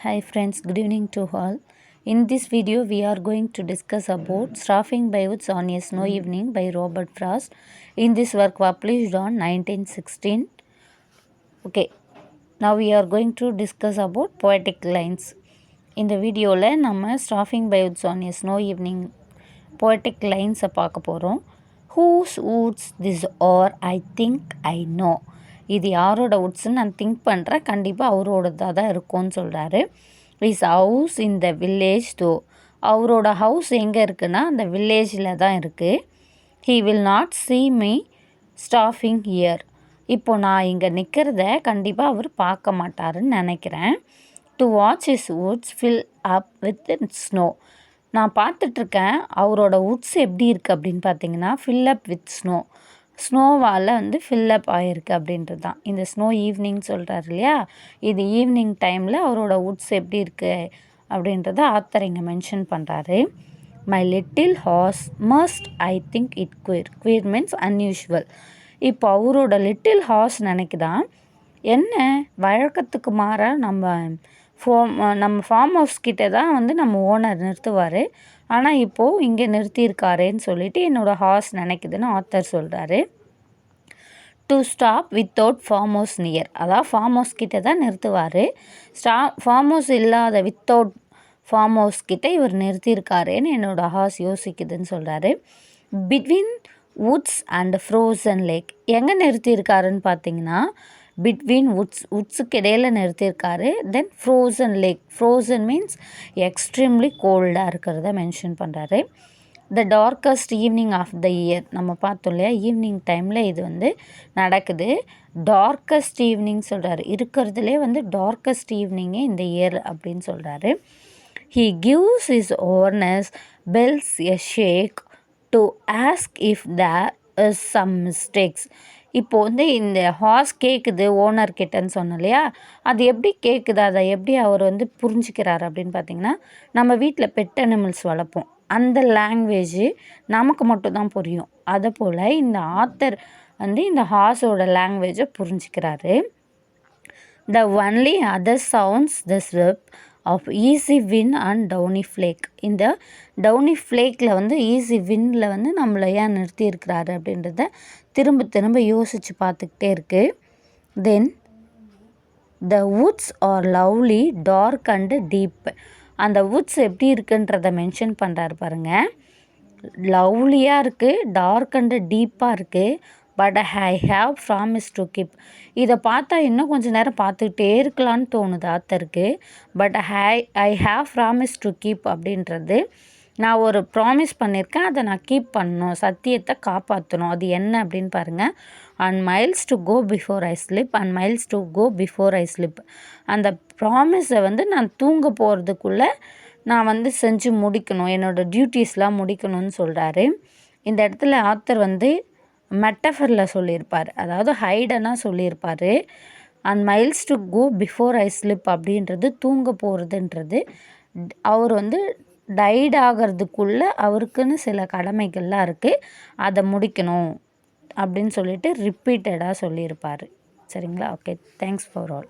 Hi friends, good evening to all. In this video, we are going to discuss about Staffing by Woods on a Snow Evening by Robert Frost. In this work published on 1916. Okay, now we are going to discuss about poetic lines. இந்த வீடியோவில் நம்ம Staffing by Woods on a Snow Evening poetic lines பார்க்க போகிறோம். Whose woods this are, I think I know. இது யாரோட வுட்ஸ்ன்னு நான் think பண்ணுறேன், கண்டிப்பாக அவரோடதாக தான் இருக்கும்னு சொல்கிறாரு. Is house in the village தோ. அவரோட ஹவுஸ் எங்கே இருக்குன்னா அந்த வில்லேஜில் தான் இருக்குது. He will not see me staffing here. இப்போது நான் இங்கே நிற்கிறத கண்டிப்பாக அவர் பார்க்க மாட்டாருன்னு நினைக்கிறேன். To watch his woods fill up with snow. நான் பார்த்துட்ருக்கேன் அவரோட வுட்ஸ் எப்படி இருக்குது அப்படின்னு பார்த்தீங்கன்னா fill up with snow. ஸ்னோவால் ஃபில்லப் ஆகிருக்கு அப்படின்றது தான் இந்த ஸ்னோ ஈவினிங் சொல்கிறார் இல்லையா. இது ஈவினிங் டைமில் அவரோட வுட்ஸ் எப்படி இருக்குது அப்படின்றத ஆத்தர் இங்கே மென்ஷன் பண்ணுறாரு. My little horse must I think it queer means unusual. இப்போ அவரோட லிட்டில் ஹார்ஸ் நினைக்குதான் என்ன வழக்கத்துக்கு மாறாக நம்ம ஃபார்ம் ஹவுஸ் கிட்டே தான் நம்ம ஓனர் நிறுத்துவார், ஆனால் இப்போது இங்கே நிறுத்தியிருக்காரேன்னு சொல்லிட்டு என்னோடய ஹார்ஸ் நினைக்குதுன்னு ஆத்தர் சொல்கிறாரு. To stop without farm house near, அதாவது ஃபார்ம் ஹவுஸ் கிட்டே தான் நிறுத்துவார். ஃபார்ம் ஹவுஸ் இல்லாத வித்தவுட் ஃபார்ம் ஹவுஸ் கிட்டே இவர் நிறுத்தியிருக்காருன்னு என்னோடய ஹார்ஸ் யோசிக்குதுன்னு சொல்கிறாரு. Between woods and frozen lake, எங்கே நிறுத்தியிருக்காருன்னு பார்த்தீங்கன்னா பிட்வீன் வுட்ஸுக்கு இடையில் நிறுத்தியிருக்காரு. Then frozen lake, frozen means extremely கோல்டாக இருக்கிறத மென்ஷன் பண்ணுறாரு. The darkest evening of the year, நம்ம பார்த்தோம் இல்லையா ஈவினிங் டைமில் இது நடக்குது. டார்க்கஸ்ட் ஈவினிங் சொல்கிறாரு, இருக்கிறதுலே டார்க்கஸ்ட் ஈவினிங்கே இந்த இயர் அப்படின்னு சொல்கிறாரு. He gives his harness bells a shake to ask if there is some mistakes. இப்போது இந்த ஹார்ஸ் கேட்குது ஓனர் கிட்டன்னு சொன்னோம் இல்லையா, அது எப்படி கேட்குது, அதை எப்படி அவர் புரிஞ்சுக்கிறார் அப்படின்னு பார்த்தீங்கன்னா நம்ம வீட்டில் பெட் அனிமல்ஸ் வளர்ப்போம், அந்த லாங்குவேஜ் நமக்கு மட்டும்தான் புரியும். அதை போல் இந்த ஆத்தர் இந்த ஹார்ஸோட லாங்குவேஜை புரிஞ்சுக்கிறாரு. The only other sounds the sweep of easy wind and downy flake. இந்த டவுனி ஃப்ளேக்கில் ஈஸி வின்னில் நம்மளை ஏன் நிறுத்தியிருக்கிறாரு அப்படின்றத திரும்ப திரும்ப யோசித்து பார்த்துக்கிட்டே இருக்குது. Then the woods are lovely dark and deep. அந்த வுட்ஸ் எப்படி இருக்குன்றத மென்ஷன் பண்ணுறாரு பாருங்கள். லவ்லியாக இருக்குது, டார்க் அண்டு டீப்பாக இருக்குது. But I have promise to keep. இதை பார்த்தா இன்னும் கொஞ்சம் நேரம் பார்த்துக்கிட்டே இருக்கலான்னு தோணுது ஆத்தருக்கு. But I have promise to keep அப்படின்றது நான் ஒரு ப்ராமிஸ் பண்ணியிருக்கேன், அதை நான் கீப் பண்ணணும், சத்தியத்தை காப்பாற்றணும். அது என்ன அப்படின்னு பாருங்கள். And miles to go before I sleep, and miles to go before I sleep. அந்த ப்ராமிஸை நான் தூங்க போகிறதுக்குள்ளே நான் செஞ்சு முடிக்கணும், என்னோடய டியூட்டிஸ்லாம் முடிக்கணும்னு சொல்கிறாரு. இந்த இடத்துல ஆத்தர் மெட்டஃபரில் சொல்லியிருப்பார், அதாவது ஹைடனாக சொல்லியிருப்பார். And miles to go before I sleep அப்படின்றது தூங்க போகிறதுன்றது அவர் டைட் ஆகிறதுக்குள்ளே அவருக்குன்னு சில கடமைகள்லாம் இருக்குது, அதை முடிக்கணும் அப்படின்னு சொல்லிட்டு ரிப்பீட்டடாக சொல்லியிருப்பார். சரிங்களா? Okay, thanks for all.